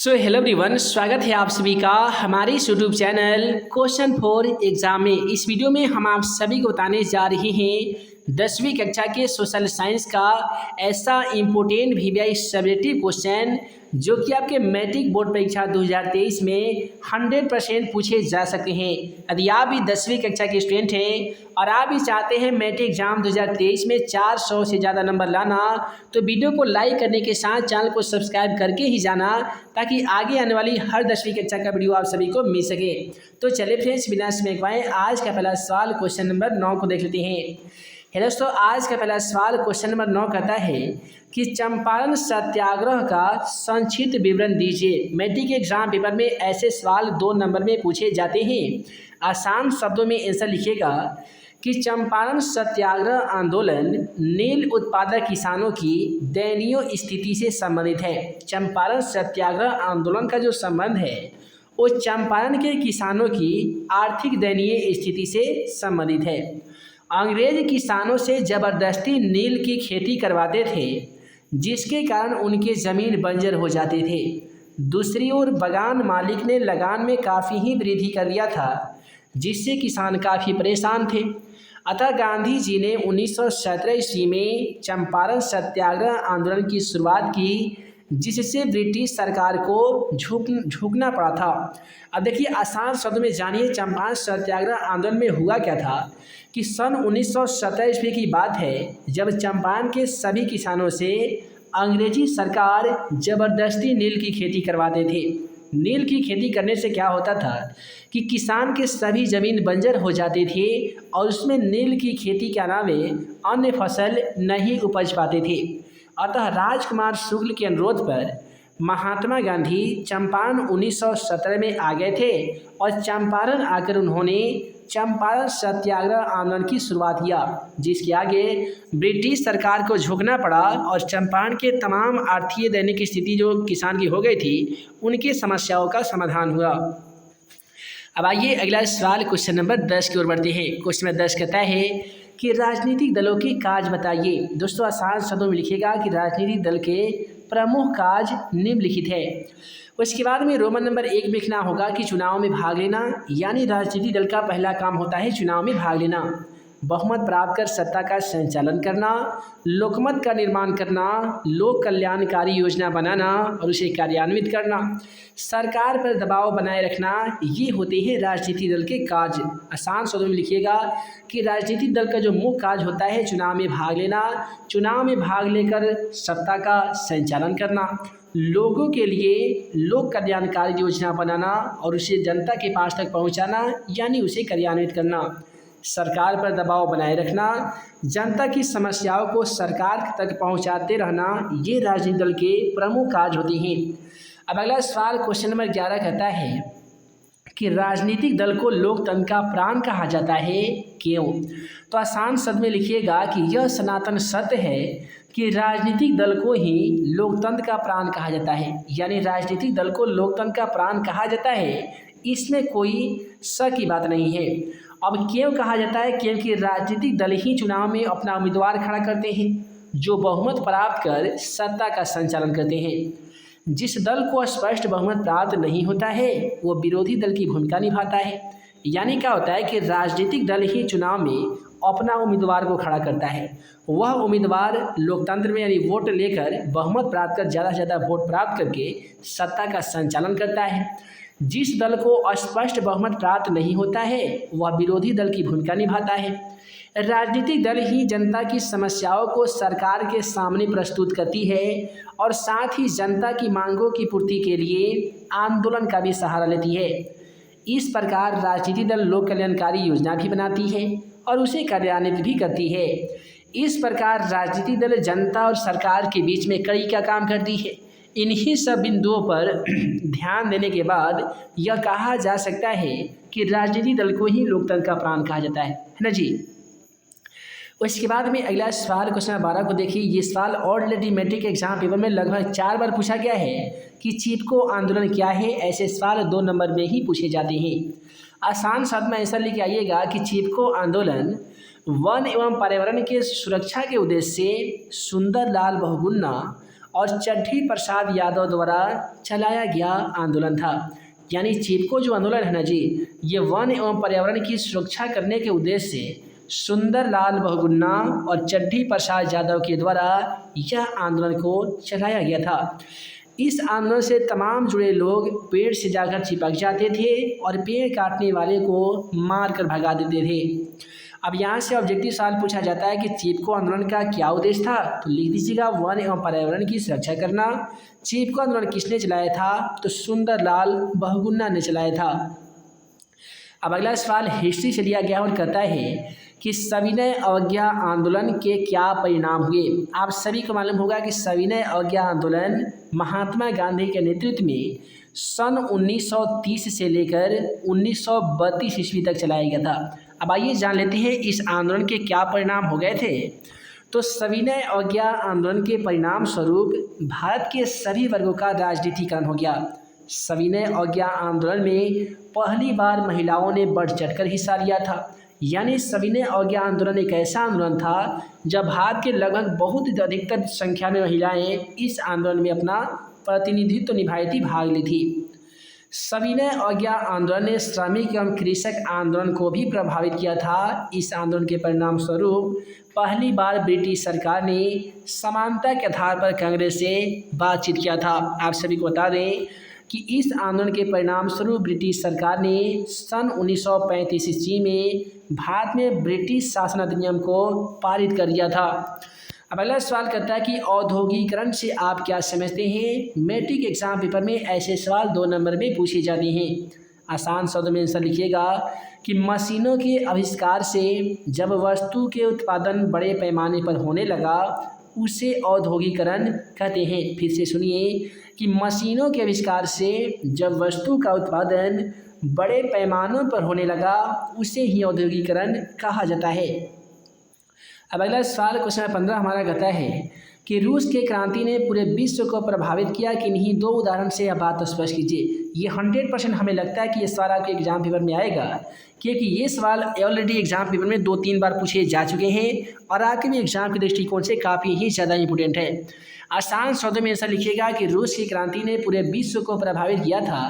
Hello everyone, स्वागत है आप सभी का हमारे इस YouTube channel question for exam में। इस वीडियो में हम आप सभी को बताने जा रहे हैं 10वीं कक्षा के सोशल साइंस का ऐसा इम्पोर्टेंट वीवीआई सब्जेक्टिव क्वेश्चन जो कि आपके मैट्रिक बोर्ड परीक्षा 2023 में 100% पूछे जा सकते हैं। यदि आप भी 10वीं कक्षा के स्टूडेंट हैं और आप भी चाहते हैं मैट्रिक एग्जाम 2023 में 400 से ज़्यादा नंबर लाना, तो वीडियो को लाइक करने के साथ चैनल को सब्सक्राइब करके ही जाना, ताकि आगे आने वाली हर 10वीं कक्षा का वीडियो आप सभी को मिल सके। तो चलिए फ्रेंड्स, बिना समय गवाए आज का पहला सवाल क्वेश्चन नंबर 9 को देख लेते हैं। है दोस्तों, आज का पहला सवाल क्वेश्चन नंबर 9 कहता है कि चंपारण सत्याग्रह का संक्षिप्त विवरण दीजिए। मैट्रिक एग्जाम पेपर में ऐसे सवाल 2 नंबर में पूछे जाते हैं। आसान शब्दों में आंसर लिखिएगा कि चंपारण सत्याग्रह आंदोलन नील उत्पादक किसानों की दयनीय स्थिति से संबंधित है। चंपारण सत्याग्रह आंदोलन का जो संबंध है वो चंपारण के किसानों की आर्थिक दयनीय स्थिति से संबंधित है। अंग्रेज किसानों से ज़बरदस्ती नील की खेती करवाते थे, जिसके कारण उनके ज़मीन बंजर हो जाते थे। दूसरी ओर बगान मालिक ने लगान में काफ़ी ही वृद्धि कर दिया था, जिससे किसान काफ़ी परेशान थे। अतः गांधी जी ने 1917 ईस्वी में चंपारण सत्याग्रह आंदोलन की शुरुआत की, जिससे ब्रिटिश सरकार को झुकना पड़ा था। अब देखिए, आसान शब्दों में जानिए चंपारण सत्याग्रह आंदोलन में हुआ क्या था। कि सन 1917 ईस्वी की बात है, जब चंपारण के सभी किसानों से अंग्रेजी सरकार ज़बरदस्ती नील की खेती करवाते थे। नील की खेती करने से क्या होता था कि किसान के सभी ज़मीन बंजर हो जाते थे और उसमें नील की खेती के अलावे अन्य फसल नहीं उपज पाते थे। अतः राजकुमार शुक्ल के अनुरोध पर महात्मा गांधी चंपारण 1917 में आ गए थे और चंपारण आकर उन्होंने चंपारण सत्याग्रह आंदोलन की शुरुआत किया, जिसके आगे ब्रिटिश सरकार को झुकना पड़ा और चंपारण के तमाम आर्थिक दैनिक स्थिति जो किसान की हो गई थी, उनकी समस्याओं का समाधान हुआ। अब आइए अगला सवाल क्वेश्चन नंबर 10 की ओर बढ़ते हैं। क्वेश्चन नंबर 10 कहता है कि राजनीतिक दलों की काज बताइए। दोस्तों, आसान शब्दों में लिखिएगा कि राजनीतिक दल के प्रमुख काज निम्नलिखित है। उसके बाद में रोमन नंबर 1 में लिखना होगा कि चुनाव में भाग लेना, यानी राजनीतिक दल का पहला काम होता है चुनाव में भाग लेना। बहुमत प्राप्त कर सत्ता का संचालन करना, लोकमत का निर्माण करना, लोक कल्याणकारी योजना बनाना और उसे कार्यान्वित करना, सरकार पर दबाव बनाए रखना, ये होते हैं राजनीतिक दल के काज। आसान शब्दों में लिखिएगा कि राजनीतिक दल का जो मुख्य काज होता है चुनाव में भाग लेना, चुनाव में भाग लेकर सत्ता का संचालन करना, लोगों के लिए लोक कल्याणकारी योजना बनाना और उसे जनता के पास तक पहुंचाना, यानी उसे कार्यान्वित करना, सरकार पर दबाव बनाए रखना, जनता की समस्याओं को सरकार तक पहुंचाते रहना, ये राजनीतिक दल के प्रमुख कार्य होते हैं। अब अगला सवाल क्वेश्चन नंबर 11 कहता है कि राजनीतिक दल को लोकतंत्र का प्राण कहा जाता है, क्यों? तो आसान शब्द में लिखिएगा कि यह सनातन सत्य है कि राजनीतिक दल को ही लोकतंत्र का प्राण कहा जाता है, यानी राजनीतिक दल को लोकतंत्र का प्राण कहा जाता है, इसमें कोई शक की बात नहीं है। अब क्यों कहा जाता है? क्योंकि राजनीतिक दल ही चुनाव में अपना उम्मीदवार खड़ा करते हैं, जो बहुमत प्राप्त कर सत्ता का संचालन करते हैं। जिस दल को स्पष्ट बहुमत प्राप्त नहीं होता है वो विरोधी दल की भूमिका निभाता है। यानी क्या होता है कि राजनीतिक दल ही चुनाव में अपना उम्मीदवार को खड़ा करता है। वह उम्मीदवार लोकतंत्र में यानी वोट लेकर बहुमत प्राप्त कर ज़्यादा से ज़्यादा वोट प्राप्त करके सत्ता का संचालन करता है। जिस दल को स्पष्ट बहुमत प्राप्त नहीं होता है वह विरोधी दल की भूमिका निभाता है। राजनीतिक दल ही जनता की समस्याओं को सरकार के सामने प्रस्तुत करती है और साथ ही जनता की मांगों की पूर्ति के लिए आंदोलन का भी सहारा लेती है। इस प्रकार राजनीतिक दल लोक कल्याणकारी योजना भी बनाती है और उसे कार्यान्वित भी करती है। इस प्रकार राजनीतिक दल जनता और सरकार के बीच में कड़ी का काम करती है। इन्हीं सब बिंदुओं पर ध्यान देने के बाद यह कहा जा सकता है कि राजनीतिक दल को ही लोकतंत्र का प्राण कहा जाता है ना जी। उसके बाद में अगला सवाल क्वेश्चन 12 को देखिए। ये सवाल ऑलरेडी मैट्रिक एग्जाम पेपर में लगभग 4 बार पूछा गया है कि चिपको आंदोलन क्या है। ऐसे सवाल 2 नंबर में ही पूछे जाते हैं। आसान शब्द में ऐसा लिख आइएगा कि चिपको आंदोलन वन एवं पर्यावरण के सुरक्षा के उद्देश्य से सुंदरलाल बहुगुणा और चड्ढी प्रसाद यादव द्वारा चलाया गया आंदोलन था। यानी चिपको जो आंदोलन है ना जी, ये वन एवं पर्यावरण की सुरक्षा करने के उद्देश्य से सुंदरलाल बहुगुणा और चड्ढी प्रसाद यादव के द्वारा यह आंदोलन को चलाया गया था। इस आंदोलन से तमाम जुड़े लोग पेड़ से जाकर चिपक जाते थे और पेड़ काटने वाले को मार कर भगा देते थे। अब यहाँ से ऑब्जेक्टिव सवाल पूछा जाता है कि चिपको आंदोलन का क्या उद्देश्य था, तो लिख दीजिएगा वन एवं पर्यावरण की सुरक्षा करना। चिपको आंदोलन किसने चलाया था, तो सुंदरलाल बहुगुणा ने चलाया था। अब अगला सवाल हिस्ट्री से लिया गया और कहता है कि सविनय अवज्ञा आंदोलन के क्या परिणाम हुए। आप सभी को मालूम होगा कि सविनय अवज्ञा आंदोलन महात्मा गांधी के नेतृत्व में सन 1930 से लेकर 1932 ईस्वी तक चलाया गया था। अब आइए जान लेते हैं इस आंदोलन के क्या परिणाम हो गए थे। तो सविनय अवज्ञा आंदोलन के परिणाम स्वरूप भारत के सभी वर्गों का राजनीतिकरण हो गया। सविनय अवज्ञा आंदोलन में पहली बार महिलाओं ने बढ़ चढ़कर हिस्सा लिया था। यानी सविनय अवज्ञा आंदोलन एक ऐसा आंदोलन था जब भारत के लगभग बहुत अधिकतर संख्या में महिलाएं इस आंदोलन में अपना प्रतिनिधित्व निभाई थी, भाग ली थी। सविनय अवज्ञा आंदोलन ने श्रमिक एवं कृषक आंदोलन को भी प्रभावित किया था। इस आंदोलन के परिणाम स्वरूप पहली बार ब्रिटिश सरकार ने समानता के आधार पर कांग्रेस से बातचीत किया था। आप सभी को बता दें कि इस आंदोलन के परिणाम स्वरूप ब्रिटिश सरकार ने सन 1935 ईस्वी में भारत में ब्रिटिश शासन अधिनियम को पारित कर दिया था। अब अगला सवाल करता है कि औद्योगिकरण से आप क्या समझते हैं। मैट्रिक एग्जाम पेपर में ऐसे सवाल 2 नंबर में पूछे जाते हैं। आसान शब्दों में आंसर लिखिएगा कि मशीनों के आविष्कार से जब वस्तु के उत्पादन बड़े पैमाने पर होने लगा उसे औद्योगिकरण कहते हैं। फिर से सुनिए कि मशीनों के आविष्कार से जब वस्तु का उत्पादन बड़े पैमानों पर होने लगा उसे ही औद्योगिकरण कहा जाता है। अब अगला सवाल क्वेश्चन 15 हमारा कहता है कि रूस के क्रांति ने पूरे विश्व को प्रभावित किया, किन्हीं 2 उदाहरण से यह बात स्पष्ट कीजिए। ये 100% हमें लगता है कि ये सवाल आपके एग्जाम पेपर में आएगा, क्योंकि ये सवाल ऑलरेडी एग्जाम पेपर में 2-3 बार पूछे जा चुके हैं और आपके भी एग्जाम के दृष्टिकोण से काफ़ी ही ज़्यादा इंपॉर्टेंट है। आसान शब्दों में ऐसा लिखिएगा कि रूस की क्रांति ने पूरे विश्व को प्रभावित किया था।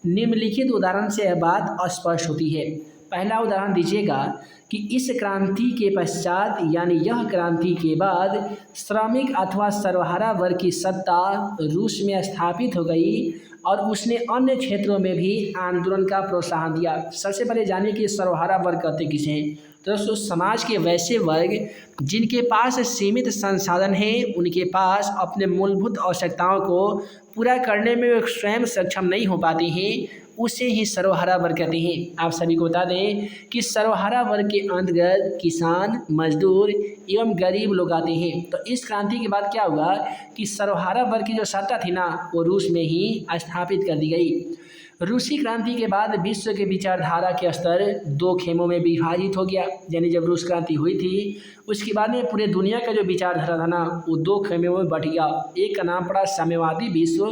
निम्नलिखित उदाहरण से यह बात स्पष्ट होती है। पहला उदाहरण दीजिएगा कि इस क्रांति के पश्चात यानी यह क्रांति के बाद श्रमिक अथवा सर्वहारा वर्ग की सत्ता रूस में स्थापित हो गई और उसने अन्य क्षेत्रों में भी आंदोलन का प्रोत्साहन दिया। सबसे पहले जानिए कि सर्वहारा वर्ग कहते किसे हैं। तो दोस्तों समाज के वैसे वर्ग जिनके पास सीमित संसाधन हैं, उनके पास अपने मूलभूत आवश्यकताओं को पूरा करने में वे स्वयं सक्षम नहीं हो पाते हैं, उसे ही सर्वहारा वर्ग कहते हैं। आप सभी को बता दें कि सर्वहारा वर्ग के अंतर्गत किसान, मजदूर एवं गरीब लोग आते हैं। तो इस क्रांति के बाद क्या हुआ कि सर्वहारा वर्ग की जो सत्ता थी ना वो रूस में ही स्थापित कर दी गई। रूसी क्रांति के बाद विश्व के विचारधारा के स्तर 2 खेमों में विभाजित हो गया। यानी जब रूस क्रांति हुई थी उसके बाद में पूरे दुनिया का जो विचारधारा था ना वो 2 खेमों में बट गया। एक का नाम पड़ा साम्यवादी विश्व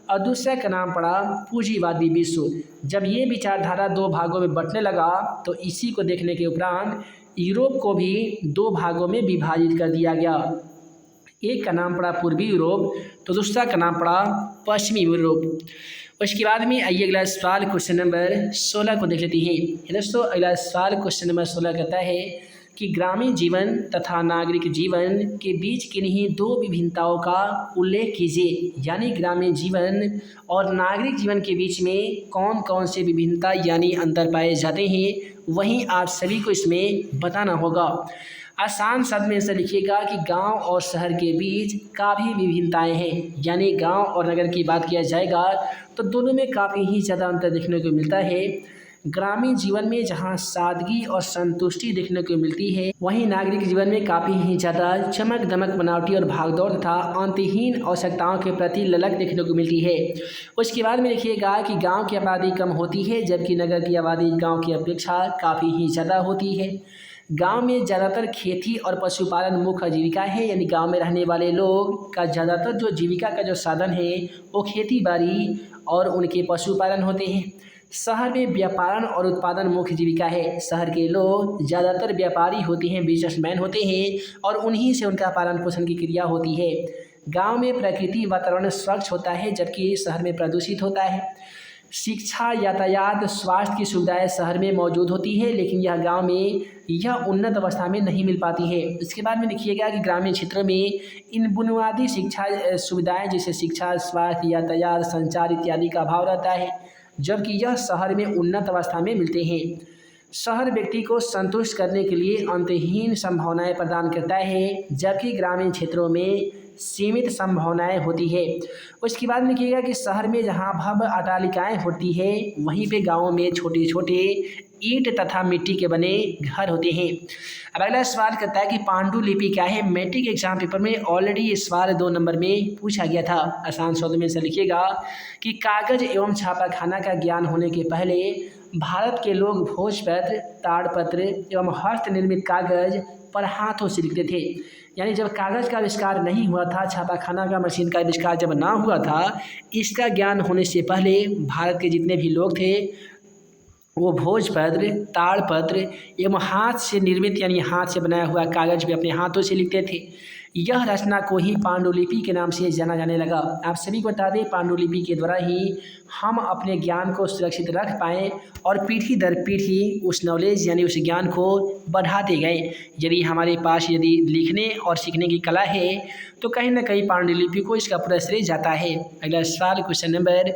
और दूसरा का नाम पड़ा पूंजीवादी विश्व। जब ये विचारधारा 2 भागों में बंटने लगा तो इसी को देखने के उपरांत यूरोप को भी 2 भागों में विभाजित कर दिया गया। एक का नाम पड़ा पूर्वी यूरोप तो दूसरा का नाम पड़ा पश्चिमी यूरोप। उसके बाद में आइए अगला सवाल क्वेश्चन नंबर 16 को देख लेते हैं। दोस्तों अगला सवाल क्वेश्चन नंबर 16 कहता है कि ग्रामीण जीवन तथा नागरिक जीवन के बीच किन्हीं 2 विभिन्नताओं का उल्लेख कीजिए। यानी ग्रामीण जीवन और नागरिक जीवन के बीच में कौन कौन से विभिन्नता यानी अंतर पाए जाते हैं, वहीं आप सभी को इसमें बताना होगा। आसान शब्द में ऐसा लिखिएगा कि गांव और शहर के बीच काफ़ी विभिन्नताएं हैं। यानी गांव और नगर की बात किया जाएगा तो दोनों में काफ़ी ही ज़्यादा अंतर देखने को मिलता है। ग्रामीण जीवन में जहां सादगी और संतुष्टि देखने को मिलती है, वहीं नागरिक जीवन में काफ़ी ही ज़्यादा चमक दमक, बनावटी और भागदौड़ तथा अंतहीन आवश्यकताओं के प्रति ललक देखने को मिलती है। उसके बाद में लिखिएगा कि गांव की आबादी कम होती है जबकि नगर की आबादी गांव की अपेक्षा काफ़ी ही ज़्यादा होती है। गांव में ज़्यादातर खेती और पशुपालन मुख्य जीविका है। यानी गांव में रहने वाले लोग का ज़्यादातर जो जीविका का जो साधन है वो खेती बाड़ी और उनके पशुपालन होते हैं। शहर में व्यापारण और उत्पादन मुख्य जीविका है। शहर के लोग ज़्यादातर व्यापारी होते हैं, बिजनेसमैन होते हैं और उन्हीं से उनका पालन पोषण की क्रिया होती है। गांव में प्रकृति वातावरण स्वच्छ होता है जबकि शहर में प्रदूषित होता है। शिक्षा, यातायात, स्वास्थ्य की सुविधाएं शहर में मौजूद होती है लेकिन यह गांव में यह उन्नत अवस्था में नहीं मिल पाती है। इसके बाद में देखिएगा कि ग्रामीण क्षेत्रों में इन बुनियादी शिक्षा सुविधाएं जैसे शिक्षा, स्वास्थ्य, यातायात, संचार इत्यादि का अभाव रहता है जबकि यह शहर में उन्नत अवस्था में मिलते हैं। शहर व्यक्ति को संतुष्ट करने के लिए अंतहीन संभावनाएं प्रदान करता है जबकि ग्रामीण क्षेत्रों में सीमित संभावनाएं होती है। उसके बाद में देखिएगा कि शहर में जहां भव्य अट्टालिकाएं होती है वहीं पे गांवों में छोटे छोटे ईंट तथा मिट्टी के बने घर होते हैं। अब अगला सवाल करता है कि पांडुलिपि क्या है। मैट्रिक एग्जाम पेपर में ऑलरेडी ये सवाल 2 नंबर में पूछा गया था। आसान शब्द में से लिखिएगा कि कागज एवं छापाखाना का ज्ञान होने के पहले भारत के लोग भोजपत्र, ताड़पत्र एवं हस्त निर्मित कागज पर हाथों से लिखते थे। यानी जब कागज़ का आविष्कार नहीं हुआ था, छापाखाना का मशीन का आविष्कार जब ना हुआ था, इसका ज्ञान होने से पहले भारत के जितने भी लोग थे वो भोजपत्र, ताड़पत्र एवं हाथ से निर्मित यानी हाथ से बनाया हुआ कागज़ भी अपने हाथों से लिखते थे। यह रचना को ही पांडुलिपि के नाम से जाना जाने लगा। आप सभी को बता दें, पांडुलिपि के द्वारा ही हम अपने ज्ञान को सुरक्षित रख पाएँ और पीढ़ी दर पीढ़ी उस नॉलेज यानी उस ज्ञान को बढ़ाते गए। यदि हमारे पास यदि लिखने और सीखने की कला है तो कहीं ना कहीं पांडुलिपि को इसका पूरा श्रेय जाता है। अगला सवाल क्वेश्चन नंबर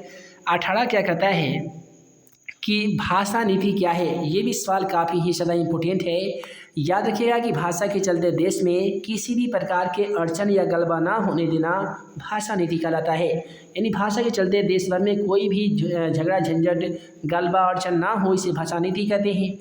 18 क्या कहता है कि भाषा नीति क्या है। ये भी सवाल काफ़ी ही ज़्यादा इम्पोर्टेंट है। याद रखिएगा कि भाषा के चलते देश में किसी भी प्रकार के अड़चन या गलबा ना होने देना भाषा नीति कहलाता है। यानी भाषा के चलते देश भर में कोई भी झगड़ा झंझट गलबा अड़चन ना हो इसे भाषा नीति कहते हैं।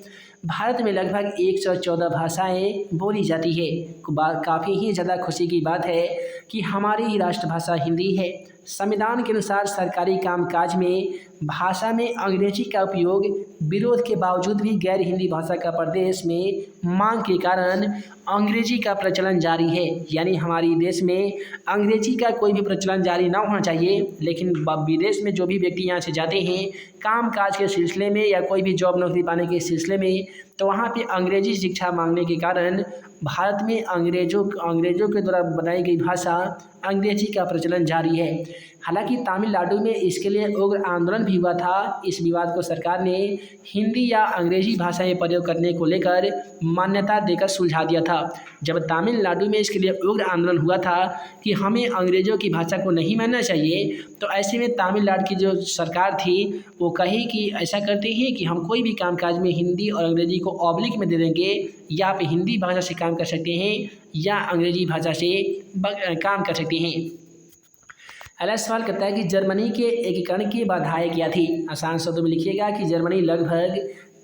भारत में लगभग 114 भाषाएं बोली जाती है। काफ़ी ही ज़्यादा खुशी की बात है कि हमारी ही राष्ट्रभाषा हिंदी है। संविधान के अनुसार सरकारी कामकाज में भाषा में अंग्रेजी का उपयोग विरोध के बावजूद भी गैर हिंदी भाषा का प्रदेश में मांग के कारण अंग्रेजी का प्रचलन जारी है। यानी हमारी देश में अंग्रेजी का कोई भी प्रचलन जारी ना होना चाहिए, लेकिन विदेश में जो भी व्यक्ति यहाँ से जाते हैं काम काज के सिलसिले में या कोई भी जॉब नौकरी पाने के सिलसिले में, तो वहाँ पे अंग्रेजी शिक्षा मांगने के कारण भारत में अंग्रेजों के द्वारा बनाई गई भाषा अंग्रेजी का प्रचलन जारी है। हालांकि तमिलनाडु में इसके लिए उग्र आंदोलन भी हुआ था। इस विवाद को सरकार ने हिंदी या अंग्रेजी भाषाएं प्रयोग करने को लेकर मान्यता देकर सुलझा दिया था। जब तमिलनाडु में इसके लिए उग्र आंदोलन हुआ था कि हमें अंग्रेजों की भाषा को नहीं मानना चाहिए, तो ऐसे में तमिलनाडु की जो सरकार थी वो कही कि ऐसा करते हैं कि हम कोई भी कामकाज में हिंदी और अंग्रेजी को ऑब्लिक में दे देंगे, या आप हिंदी भाषा से काम कर सकते हैं या अंग्रेजी भाषा से काम कर सकते हैं। अगला सवाल करता है कि जर्मनी के एकीकरण की बाधाएं क्या थी। आसान शब्दों में लिखिएगा कि जर्मनी लगभग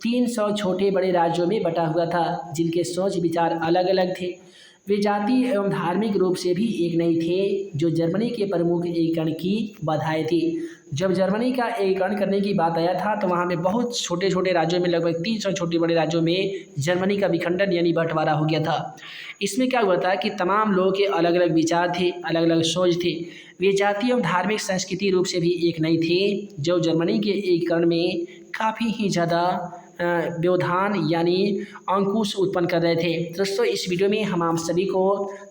300 छोटे बड़े राज्यों में बटा हुआ था जिनके सोच विचार अलग अलग थे। वे जातीय एवं धार्मिक रूप से भी एक नहीं थे, जो जर्मनी के प्रमुख एकीकरण की बाधाएं थी। जब जर्मनी का एकीकरण करने की बात आया था तो वहाँ में बहुत छोटे छोटे राज्यों में लगभग 300 छोटे बड़े राज्यों में जर्मनी का विखंडन यानी बंटवारा हो गया था। इसमें क्या हुआ था कि तमाम लोगों के अलग अलग विचार थे, अलग अलग सोच थे। वे जातीय एवं धार्मिक संस्कृति रूप से भी एक नहीं थे, जो जर्मनी के एकीकरण में काफ़ी ही ज़्यादा व्यवधान यानी अंकुश उत्पन्न कर रहे थे। दोस्तों, इस वीडियो में हम आप सभी को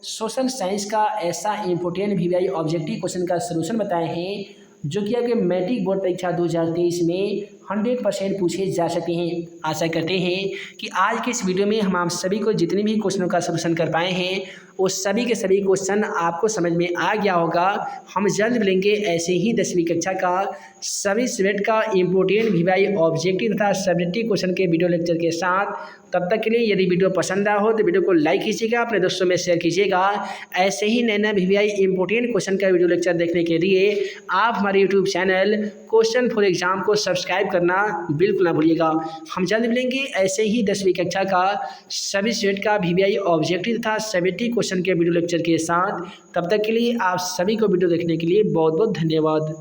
सोशल साइंस का ऐसा इम्पोर्टेंट VVI ऑब्जेक्टिव क्वेश्चन का सलूशन बताए हैं जो कि आपके मैट्रिक बोर्ड परीक्षा 2023 में 100% पूछे जा सकते हैं। आशा करते हैं कि आज के इस वीडियो में हम आप सभी को जितने भी क्वेश्चनों का सलूशन कर पाए हैं वो सभी के सभी क्वेश्चन आपको समझ में आ गया होगा। हम जल्द मिलेंगे ऐसे ही 10वीं कक्षा का सभी सब्जेक्ट का इम्पोर्टेंट VVI ऑब्जेक्टिव तथा सब्जेक्टिव क्वेश्चन के वीडियो लेक्चर के साथ। तब तक के लिए यदि वीडियो पसंद आया हो तो वीडियो को लाइक कीजिएगा, अपने दोस्तों में शेयर कीजिएगा। ऐसे ही नए नए VVI इम्पोर्टेंट क्वेश्चन का वीडियो लेक्चर देखने के लिए आप हमारे YouTube channel question for exam को सब्सक्राइब करना बिल्कुल ना भूलिएगा। हम जल्द मिलेंगे ऐसे ही 10वीं कक्षा का सभी सब्जेक्ट का VVI ऑब्जेक्टिव तथा सब्जेक्टिव क्वेश्चन के वीडियो लेक्चर के साथ। तब तक के लिए आप सभी को वीडियो देखने के लिए बहुत बहुत धन्यवाद।